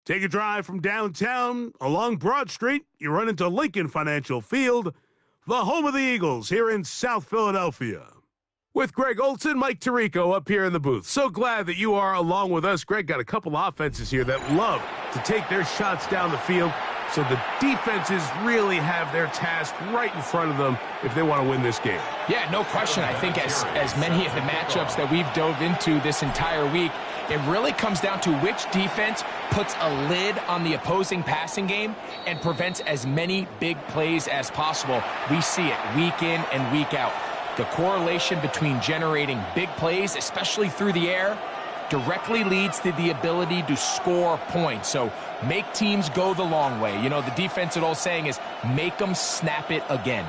Take a drive from downtown along Broad Street. You run into Lincoln Financial Field, the home of the Eagles here in South Philadelphia. With Greg Olson, Mike Tirico up here in the booth. So glad that you are along with us. Greg got a couple offenses here that love to take their shots down the field, so the defenses really have their task right in front of them if they want to win this game. Yeah, no question. I think as many of the matchups that we've dove into this entire week, it really comes down to which defense puts a lid on the opposing passing game and prevents as many big plays as possible. We see it week in and week out. The correlation between generating big plays, especially through the air, directly leads to the ability to score points. So make teams go the long way. You know, the defense, old saying is, make them snap it again.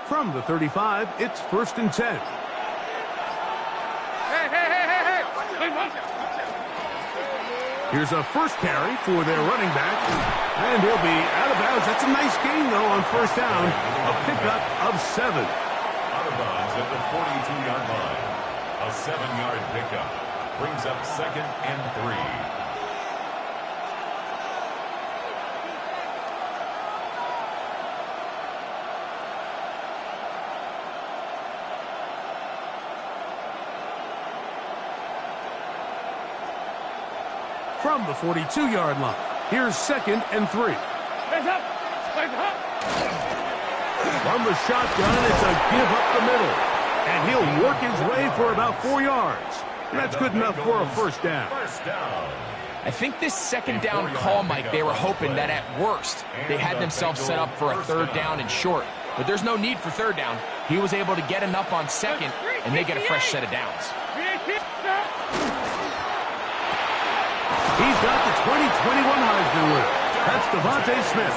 From the 35, it's 1st and 10. Here's a first carry for their running back, and he'll be out of bounds. That's a nice gain, though, on first down. A pickup of 7. Out of bounds at the 42-yard line. A 7-yard pickup brings up 2nd and 3. From the 42-yard line, here's 2nd and 3. From the shotgun, it's a give up the middle. And he'll work his way for about 4 yards. And that's good enough for a first down. I think this second down call, Mike, they were hoping that at worst they had themselves set up for a 3rd down and short. But there's no need for 3rd down. He was able to get enough on 2nd, and they get a fresh set of downs. He's got the 2021 Heisman winner. That's Devontae Smith.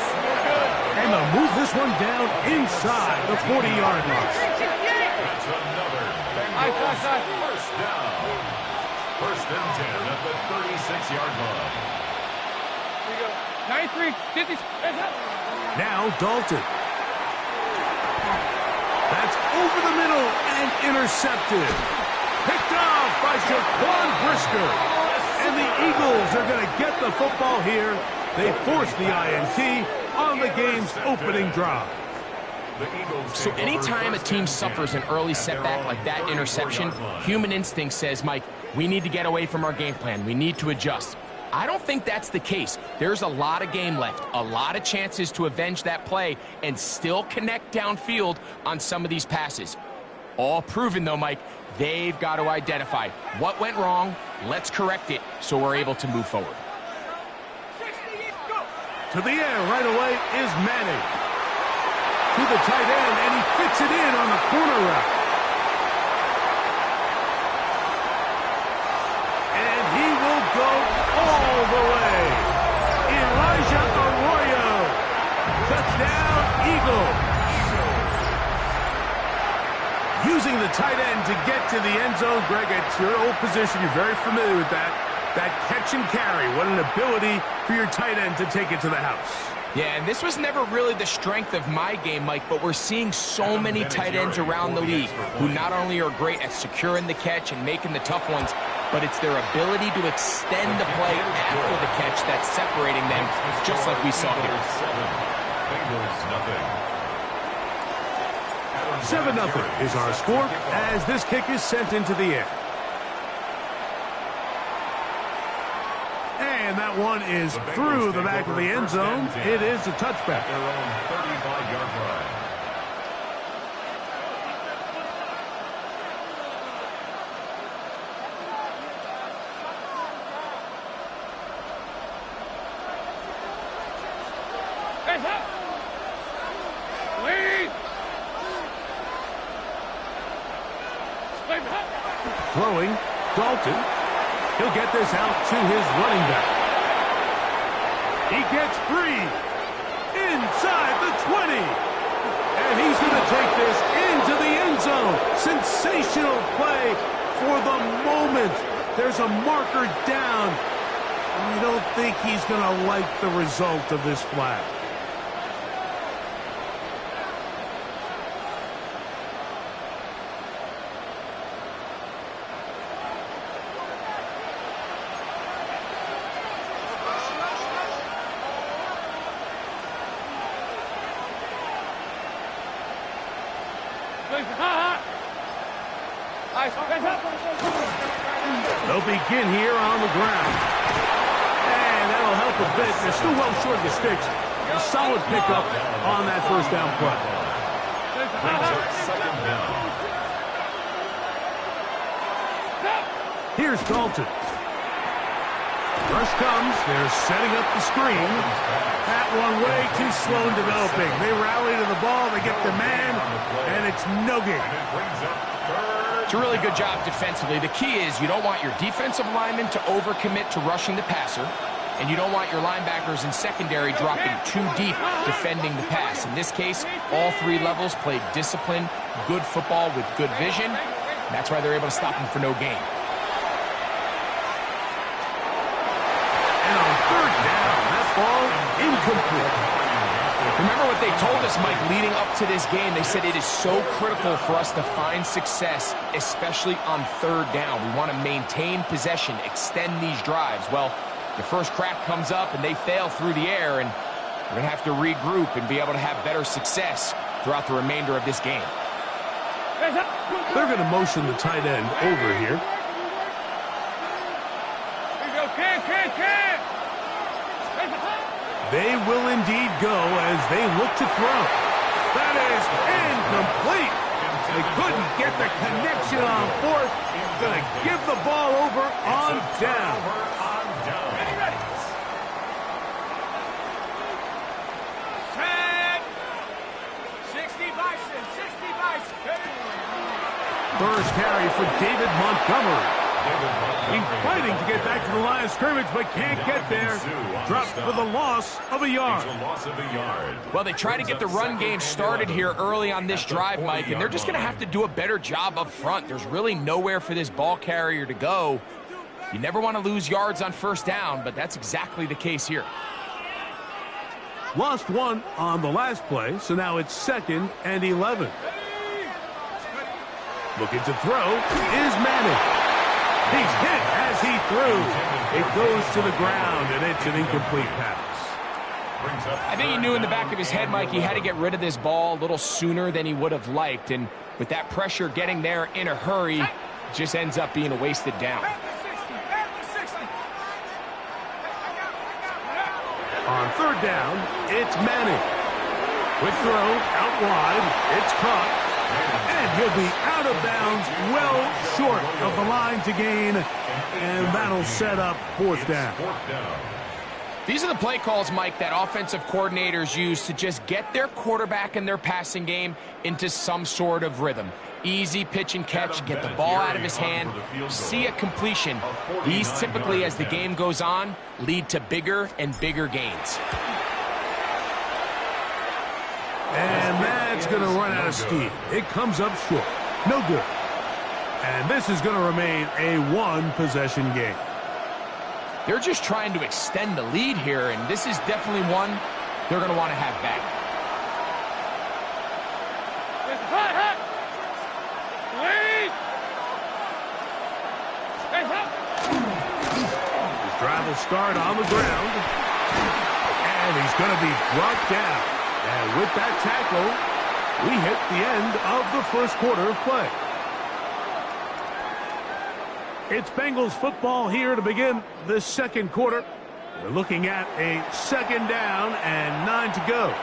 And they'll move this one down inside the 40-yard line. That's another Bengals first down. 1st and 10 at the 36-yard line. Here we go. 9-3, 50. Now Dalton. That's over the middle and intercepted. Picked off by Jaquan Brisker. And the Eagles are going to get the football here. They force the INT on the game's opening drive. So anytime a team suffers an early setback like that interception, human instinct says, Mike, we need to get away from our game plan. We need to adjust. I don't think that's the case. There's a lot of game left, a lot of chances to avenge that play and still connect downfield on some of these passes. All proven, though, Mike, they've got to identify what went wrong. Let's correct it so we're able to move forward. To the air right away is Manning. To the tight end, and he fits it in on the corner route. And he will go all the way. Elijah Arroyo. Touchdown, Eagles. Using the tight end to get to the end zone. Greg, it's your old position. You're very familiar with that. That catch and carry. What an ability for your tight end to take it to the house. Yeah, and this was never really the strength of my game, Mike, but we're seeing so many tight ends around the league who not only are great at securing the catch and making the tough ones, but it's their ability to extend the play after the catch that's separating them, just like we saw here. 7-0 is our score as this kick is sent into the air. And that one is through the back of the end zone. It is a touchback. Their own 35-yard line. Throwing, Dalton. He'll get this out to his running back. He gets free inside the 20. And he's going to take this into the end zone. Sensational play for the moment. There's a marker down. I don't think he's going to like the result of this flag. They'll begin here on the ground. And that'll help a bit. They're still well short of the sticks. A solid pickup on that first down play. Second down. Here's Dalton. Rush comes. They're setting up the screen. That one way too slow in developing. They rally to the ball. They get the man, and it's no gain. It's a really good job defensively. The key is you don't want your defensive linemen to overcommit to rushing the passer, and you don't want your linebackers in secondary dropping too deep defending the pass. In this case, all three levels played disciplined, good football with good vision. That's why they're able to stop them for no gain. And on third down, that ball incomplete. Remember what they told us, Mike, leading up to this game. They said it is so critical for us to find success, especially on third down. We want to maintain possession, extend these drives. Well, the first crack comes up and they fail through the air, and we're going to have to regroup and be able to have better success throughout the remainder of this game. They're going to motion the tight end over here. They will indeed go as they look to throw. That is incomplete. They couldn't get the connection on fourth. Going to give the ball over on down. First carry for David Montgomery. He's fighting to get back to the line of scrimmage, but can't get there. Dropped for the loss of a yard. Well, they try to get the run game started here early on this drive, Mike, and they're just going to have to do a better job up front. There's really nowhere for this ball carrier to go. You never want to lose yards on first down, but that's exactly the case here. Lost one on the last play, so now it's 2nd and 11. Looking to throw is Manning. He's hit as he threw. It goes to the ground, and it's an incomplete pass. I think he knew in the back of his head, Mike, he had to get rid of this ball a little sooner than he would have liked. And with that pressure getting there in a hurry, it just ends up being a wasted down. On third down, it's Manning. Quick throw out wide. It's caught. And he'll be out of bounds, well short of the line to gain. And that'll set up fourth down. These are the play calls, Mike, that offensive coordinators use to just get their quarterback and their passing game into some sort of rhythm. Easy pitch and catch, get the ball out of his hand, see a completion. These typically, as the game goes on, lead to bigger and bigger gains. And that's going to run out of steam. It comes up short. No good. And this is going to remain a one-possession game. They're just trying to extend the lead here, and this is definitely one they're going to want to have back. His drive will start on the ground. And he's going to be brought down. And with that tackle, we hit the end of the first quarter of play. It's Bengals football here to begin the second quarter. We're looking at a 2nd down and 9 to go.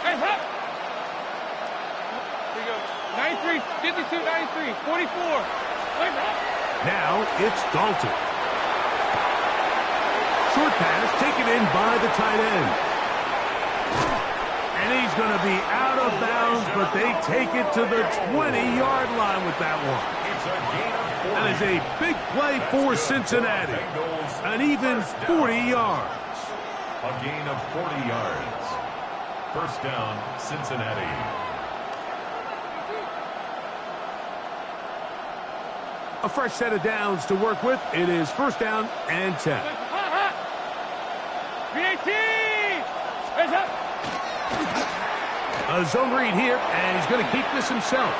Here we go. 93, 52, 93, 44. Now it's Dalton. Short pass taken in by the tight end. And he's going to be out of bounds, but they take it to the 20-yard line with that one. That is a big play for Cincinnati. An even 40 yards. A gain of 40 yards. First down, Cincinnati. A fresh set of downs to work with. It is 1st down and 10. 318! Heads up! A zone read here, and he's going to keep this himself.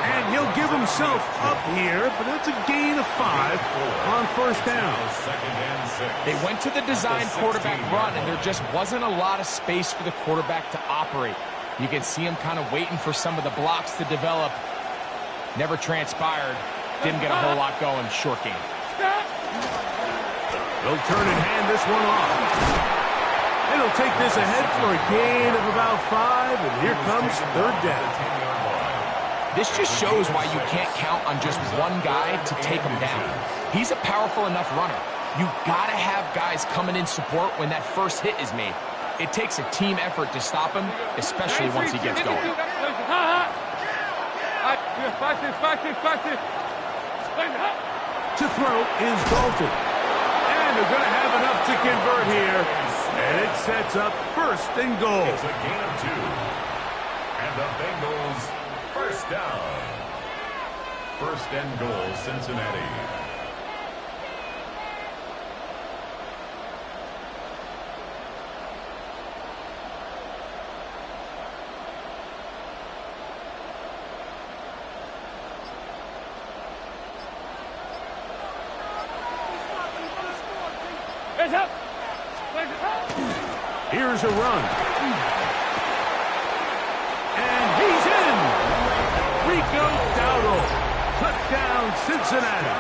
And he'll give himself up here, but it's a gain of 5 on first down. They went to the design quarterback run, and there just wasn't a lot of space for the quarterback to operate. You can see him kind of waiting for some of the blocks to develop. Never transpired. Didn't get a whole lot going. Short game. They'll turn and hand this one off. And he'll take this ahead for a gain of about 5, and here comes third down. This just shows why you can't count on just one guy to take him down. He's a powerful enough runner. You've got to have guys coming in support when that first hit is made. It takes a team effort to stop him, especially once he gets going. To throw is Dalton. And they're going to have enough to convert here. And it sets up first and goal. It's a gain of 2. And the Bengals first down. First and goal, Cincinnati. Here's a run. And he's in. Rico Dowdle. Touchdown, Cincinnati.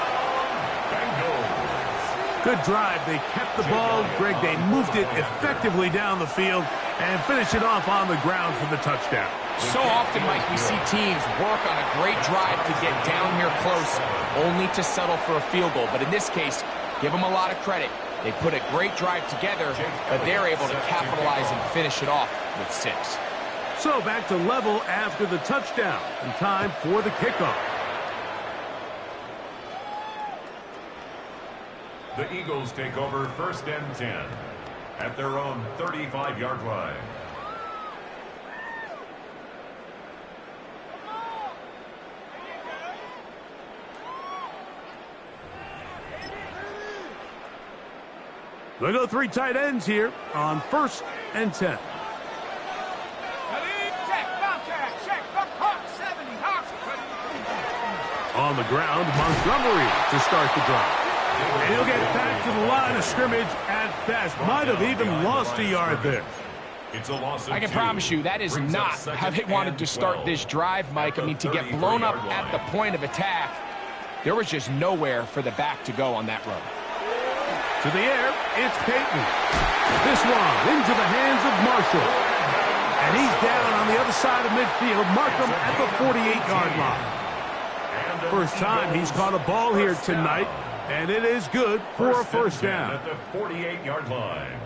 Good drive. They kept the ball. Greg, they moved it effectively down the field and finished it off on the ground for the touchdown. So often, Mike, we see teams work on a great drive to get down here close, only to settle for a field goal. But in this case, give them a lot of credit. They put a great drive together, but they're able to capitalize and finish it off with 6. So back to level after the touchdown, and time for the kickoff. The Eagles take over first and 10 at their own 35-yard line. They go 3 tight ends here on first and 10. On the ground, Montgomery to start the drive. And he'll get back to the line of scrimmage at best. Might have even lost a yard there. It's a loss of I can 2. promise you that is Brings up not second how they wanted to start 12. this drive, Mike. I mean, to get blown up at the point of attack, there was just nowhere for the back to go on that run. To the air, it's Peyton. This one into the hands of Marshall. And he's down on the other side of midfield. Markham at the 48-yard line. First time he's caught a ball here tonight, and it is good for a first down. At the 48-yard line.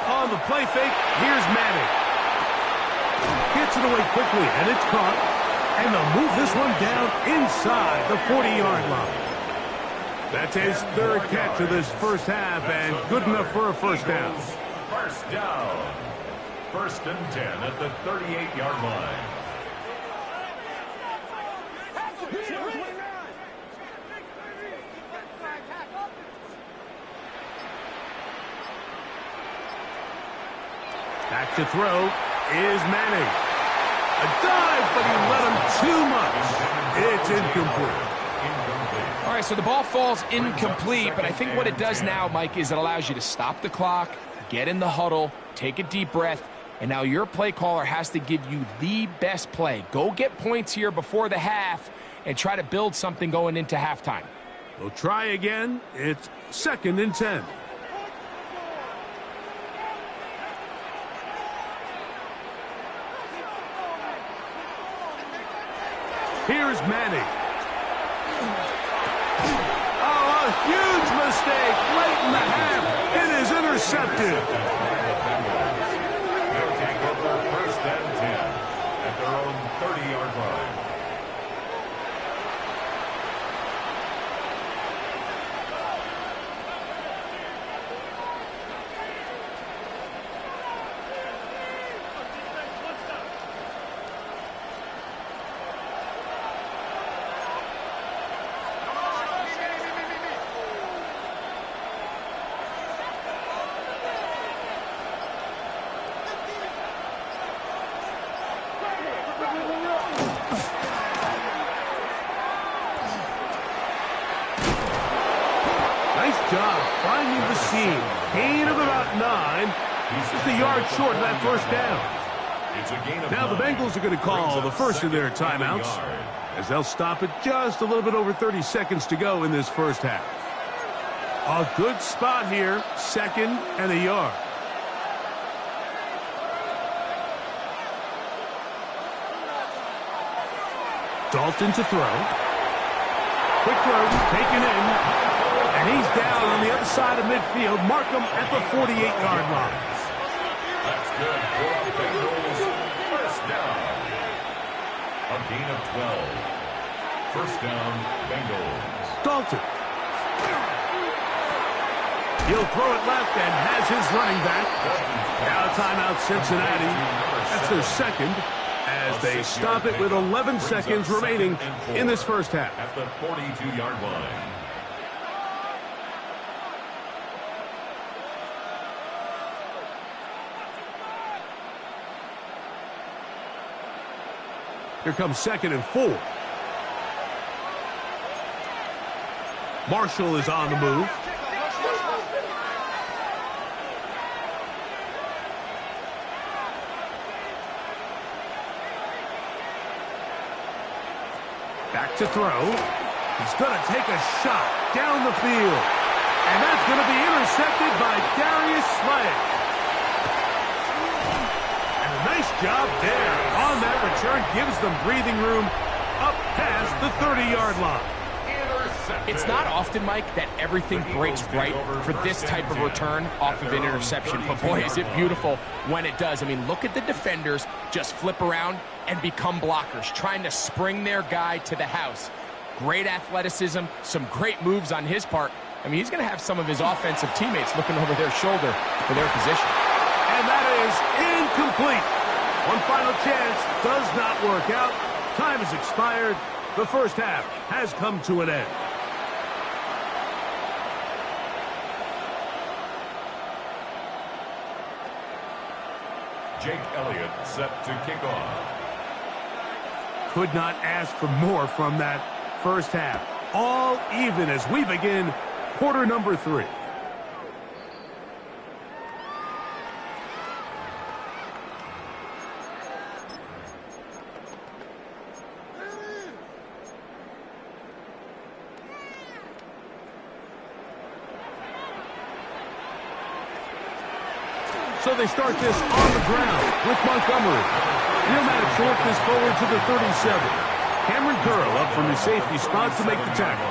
On the play fake, here's Manning. Gets it away quickly, and it's caught. And they'll move this one down inside the 40-yard line. That's his third catch of this first half, and good enough for a first down. First down. First and 10 at the 38-yard line. Back to throw is Manning. A dive, but he let him too much. It's incomplete. All right, so the ball falls incomplete, but I think what it does now, Mike, is it allows you to stop the clock, get in the huddle, take a deep breath, and now your play caller has to give you the best play. Go get points here before the half and try to build something going into halftime. We'll try again. It's second and 10. Here's Manning. Oh, a huge mistake late in the half. It is intercepted. They'll take over first and 10 at their own 30-yard line. Nice job finding the seam. Gain of about 9. Just a yard short of that first down. Now the Bengals are going to call the first of their timeouts, as they'll stop it just a little bit over 30 seconds to go in this first half. A good spot here, 2nd and a yard. Dalton to throw. Quick throw, taken in. And he's down on the other side of midfield. Markham at the 48-yard line. That's good for the Bengals. First down. A gain of 12. First down, Bengals. Dalton. He'll throw it left and has his running back. Now timeout Cincinnati. That's their second, as they stop it with 11 seconds remaining in this first half. At the 42-yard line. Here comes 2nd and 4. Marshall is on the move. Back to throw. He's going to take a shot down the field. And that's going to be intercepted by Darius Slay. And a nice job there on that return. Gives them breathing room up past the 30-yard line. It's not often, Mike, that everything breaks right for this type of return off of an interception. But, boy, is it beautiful when it does. I mean, look at the defenders just flip around and become blockers, trying to spring their guy to the house. Great athleticism, some great moves on his part. I mean, he's going to have some of his offensive teammates looking over their shoulder for their position. And that is incomplete. One final chance does not work out. Time has expired. The first half has come to an end. Jake Elliott set to kick off. Could not ask for more from that first half. All even as we begin quarter number 3. So they start this on the ground with Montgomery. He'll manage to work this forward to the 37. Cameron Curl up from his safety spot to make the tackle.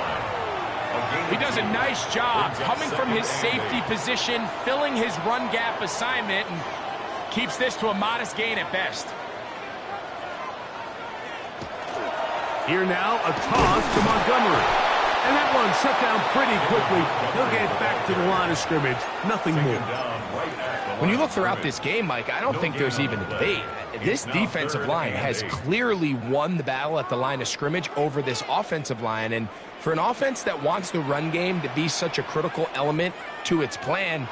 He does a nice job coming from his safety position, filling his run gap assignment, and keeps this to a modest gain at best. Here now, a toss to Montgomery. And that one shut down pretty quickly. He'll get back to the line of scrimmage. Nothing more. When you look throughout this game, Mike, I don't think there's even a debate. This defensive line has clearly won the battle at the line of scrimmage over this offensive line. And for an offense that wants the run game to be such a critical element to its plan,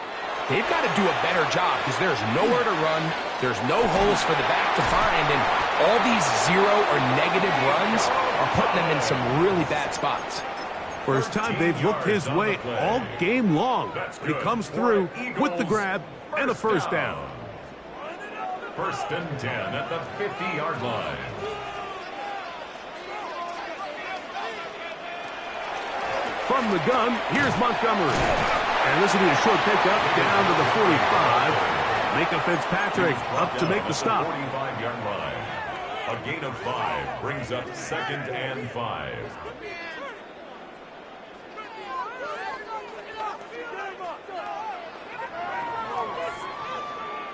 they've got to do a better job because there's nowhere to run. There's no holes for the back to find. And all these zero or negative runs are putting them in some really bad spots. First time they've looked his way all game long. He comes through with the grab and a first down. First and 10 at the 50-yard line. From the gun, here's Montgomery. And this will be a short pickup down to the 45. Micah Fitzpatrick up to make the stop. 45-yard line. A gain of 5 brings up 2nd and 5.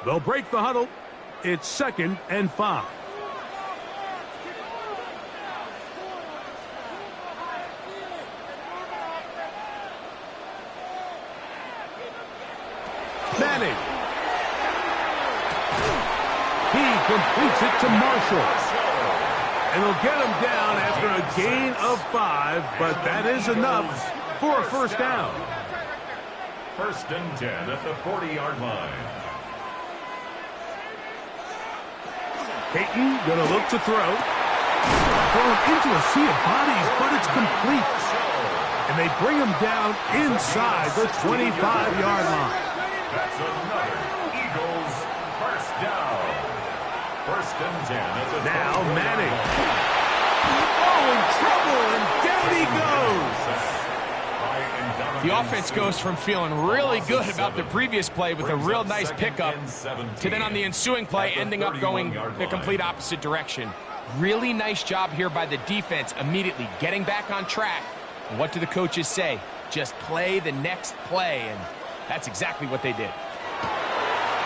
They'll break the huddle. It's 2nd and 5. Manning. He completes it to Marshall. And they'll get him down after a gain of 5, but that is enough for a first down. First and 10 at the 40-yard line. Peyton gonna look to throw. Thrown into a sea of bodies, but it's complete. And And they bring him down inside the 25-yard line. That's another Eagles first down. First and 10 at the Now Manning. Oh, in trouble, and down he goes. The offense goes from feeling really good about the previous play with a real nice pickup to then on the ensuing play ending up going the complete opposite direction. Really nice job here by the defense immediately getting back on track. And what do the coaches say? Just play the next play, and that's exactly what they did.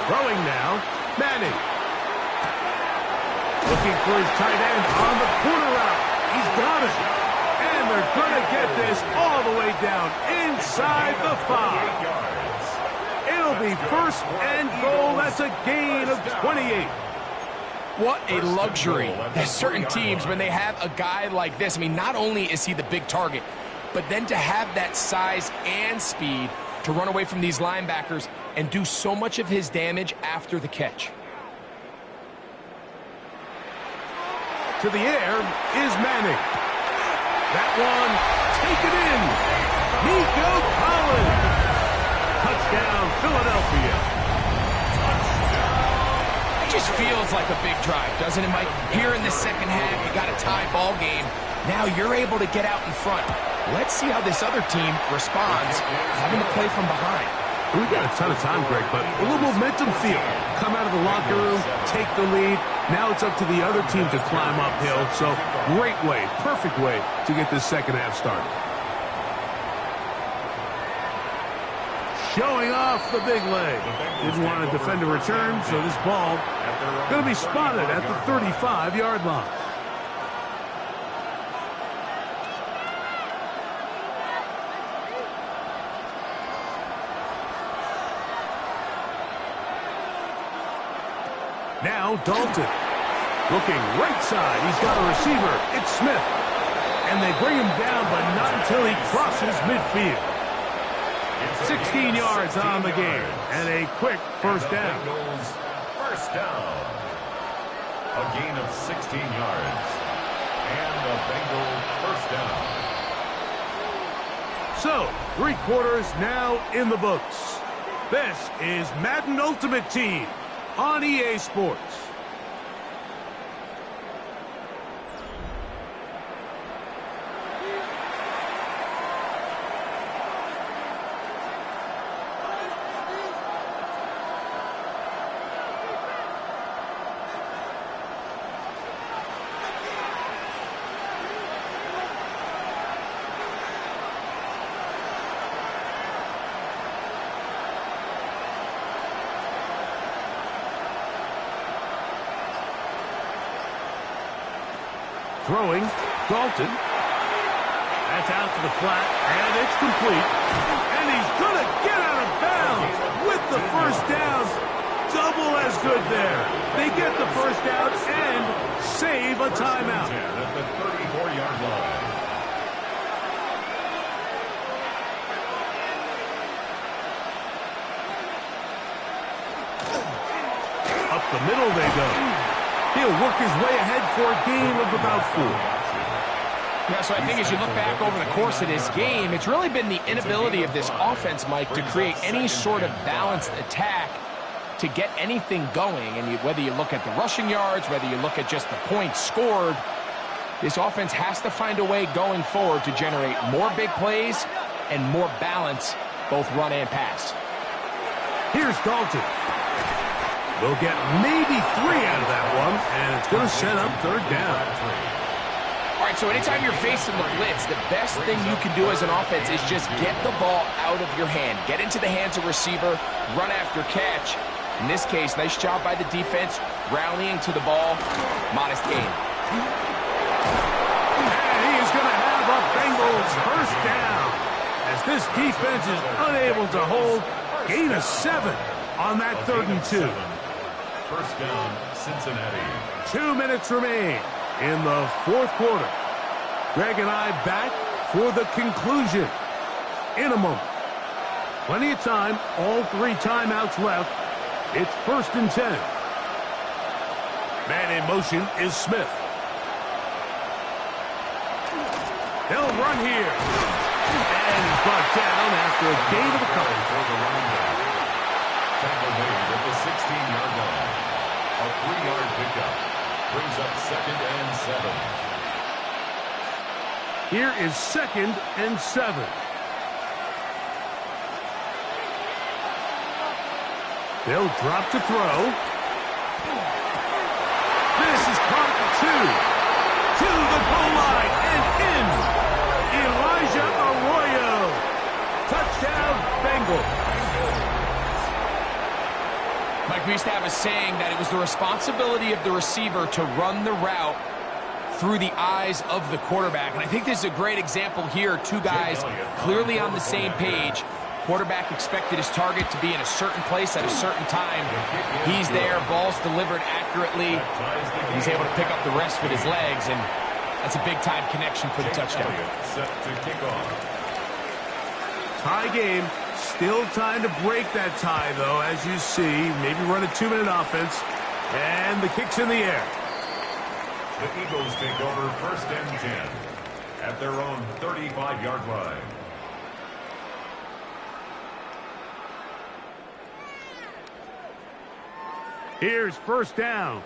Throwing now, Manning. Looking for his tight end on the corner route. He's got it. And they're going to get this all the way down inside the 5. It'll be first and goal. That's a gain of 28. What a luxury. There's certain teams, when they have a guy like this, I mean, not only is he the big target, but then to have that size and speed to run away from these linebackers and do so much of his damage after the catch. To the air is Manning. That one taken in. Nico Collins. Touchdown, Philadelphia. It just feels like a big drive, doesn't it, Mike? Here in the second half, you got a tie ball game. Now you're able to get out in front. Let's see how this other team responds, having to play from behind. We got a ton of time, Greg, but a little momentum feel. Come out of the locker room, take the lead. Now it's up to the other team to climb uphill. So great way, perfect way to get this second half started. Showing off the big leg. Didn't want to defend a return, so this ball going to be spotted at the 35-yard line. Now Dalton. Looking right side. He's got a receiver. It's Smith. And they bring him down, but not until he crosses midfield. 16 yards on the game. And a quick first down. First down. A gain of 16 yards. And a Bengal first down. So, 3 quarters now in the books. This is Madden Ultimate Team on EA Sports. Throwing, Dalton. That's out to the flat, and it's complete. And he's going to get out of bounds with the first down. Double as good there. They get the first down and save a timeout. At the 34-yard line. Up the middle they go. He'll work his way ahead for a gain of about 4. Yeah, so I think as you look back over the course of this game, it's really been the inability of this offense, Mike, to create any sort of balanced attack to get anything going. And whether you look at the rushing yards, whether you look at just the points scored, this offense has to find a way going forward to generate more big plays and more balance, both run and pass. Here's Dalton. They'll get maybe 3 out of that one, and it's going to set up third down. All right, so anytime you're facing the blitz, the best thing you can do as an offense is just get the ball out of your hand. Get into the hands of receiver, run after catch. In this case, nice job by the defense, rallying to the ball. Modest gain. And he is going to have a Bengals first down, as this defense is unable to hold. Gain of 7 on that 3rd and 2. First down, Cincinnati. 2 minutes remain in the 4th quarter. Greg and I back for the conclusion in a moment. Plenty of time, all 3 timeouts left. It's 1st and 10. Man in motion is Smith. They'll run here. And he's brought down after a gain of a couple. Tackle made at the 16-yard line. A 3-yard pickup brings up 2nd and 7. Here is 2nd and 7. They'll drop to throw. This is caught at 2. To the goal line and in. Elijah Arroyo. Touchdown, Bengals. Mike, we used to have a saying that it was the responsibility of the receiver to run the route through the eyes of the quarterback. And I think this is a great example here. Two guys clearly on the same page. Quarterback expected his target to be in a certain place at a certain time. He's there, ball's delivered accurately. He's able to pick up the rest with his legs, and that's a big-time connection for the touchdown. Set to kick off. Tie game. Still time to break that tie, though, as you see. Maybe run a 2-minute offense. And the kick's in the air. The Eagles take over 1st and 10 at their own 35-yard line. Here's 1st down.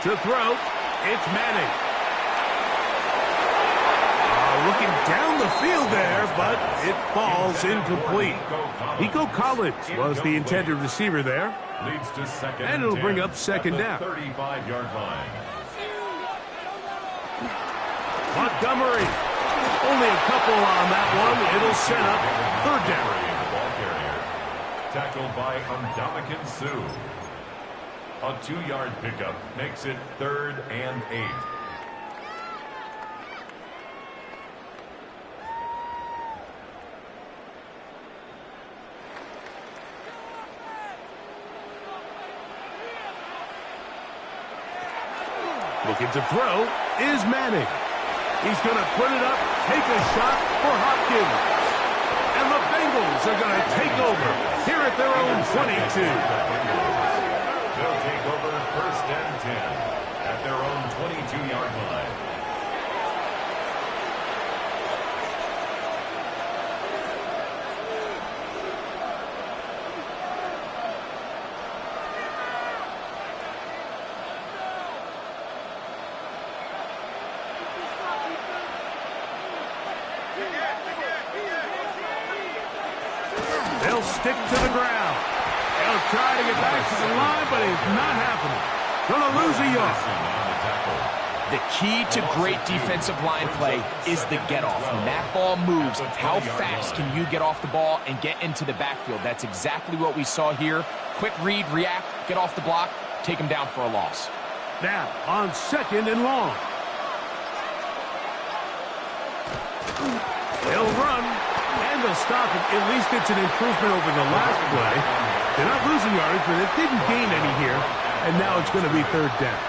To throw, it's Manning. Looking down the field there, but it falls incomplete. Nico Collins was the intended receiver there. Leads to 2nd and it'll bring up 2nd down. 35-yard line. Montgomery. Only a couple on that one. It'll set up 3rd down. The ball carrier. Tackled by Ndamukong Suh. A 2-yard pickup makes it 3rd and 8. Looking to throw is Manning. He's going to put it up, take a shot for Hopkins. And the Bengals are going to take over here at their own 22. They'll take over 1st and 10 at their own 22-yard line. They'll stick to the ground. They'll try to get back to the line, but it's not happening. Going to lose a yard. The key to great defensive line play is the get-off. When that ball moves, how fast can you get off the ball and get into the backfield? That's exactly what we saw here. Quick read, react, get off the block, take him down for a loss. Now on 2nd and long. They'll run, and they'll stop it. At least it's an improvement over the last play. They're not losing yards, but it didn't gain any here, and now it's going to be 3rd down.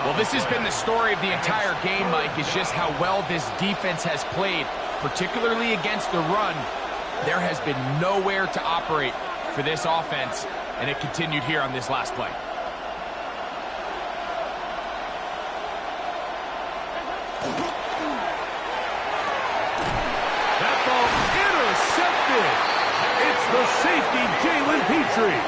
Well, this has been the story of the entire game, Mike, is just how well this defense has played, particularly against the run. There has been nowhere to operate for this offense, and it continued here on this last play. That ball intercepted. It's the safety, Jalen Petrie.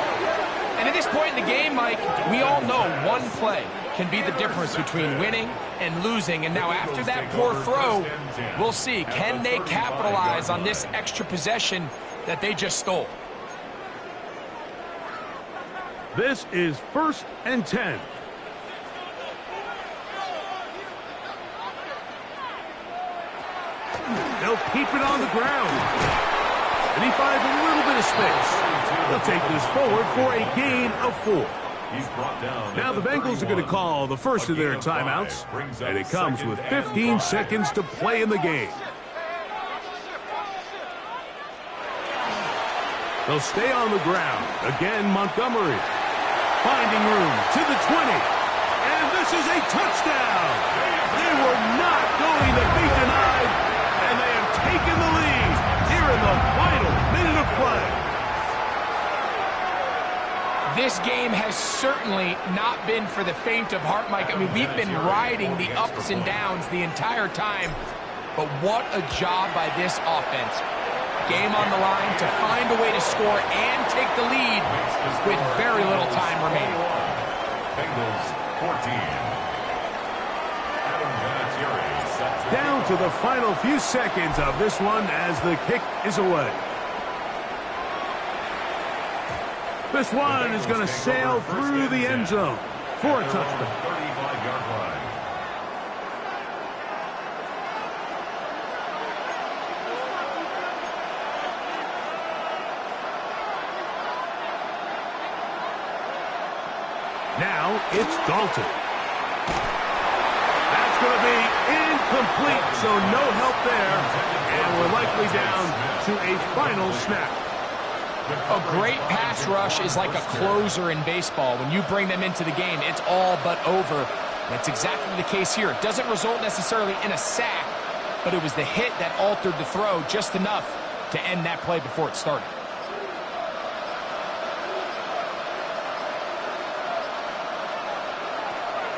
And at this point in the game, Mike, we all know one play can be the difference between winning and losing. And now after that poor throw, we'll see, can they capitalize on this extra possession that they just stole? This is 1st and 10. They'll keep it on the ground. And he finds a little bit of space. They'll take this forward for a gain of 4. He's brought down. Now the Bengals are going to call the first of their timeouts. And it comes with 15 seconds to play in the game. They'll stay on the ground. Again, Montgomery. Finding room to the 20. And this is a touchdown. They were not going to be denied. And they have taken the lead here in the final minute of play. This game has certainly not been for the faint of heart, Mike. I mean, we've been riding the ups and downs the entire time, but what a job by this offense. Game on the line to find a way to score and take the lead with very little time remaining. Bengals 14. Adam Vinatieri set Down to the final few seconds of this one as the kick is away. This one is going to sail through the end zone for a touchdown. 35-yard line. Now it's Dalton. That's going to be incomplete, so no help there. And we're likely down to a final snap. A great pass rush is like a closer in baseball. When you bring them into the game, it's all but over. That's exactly the case here. It doesn't result necessarily in a sack, but it was the hit that altered the throw just enough to end that play before it started.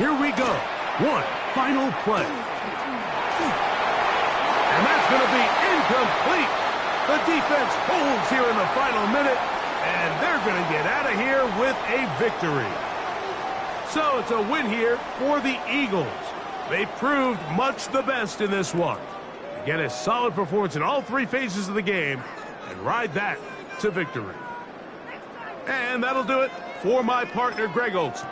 Here we go. One final play. And that's going to be incomplete. The defense holds here in the final minute, and they're going to get out of here with a victory. So it's a win here for the Eagles. They proved much the best in this one. They get a solid performance in all three phases of the game and ride that to victory. And that'll do it for my partner, Greg Olson.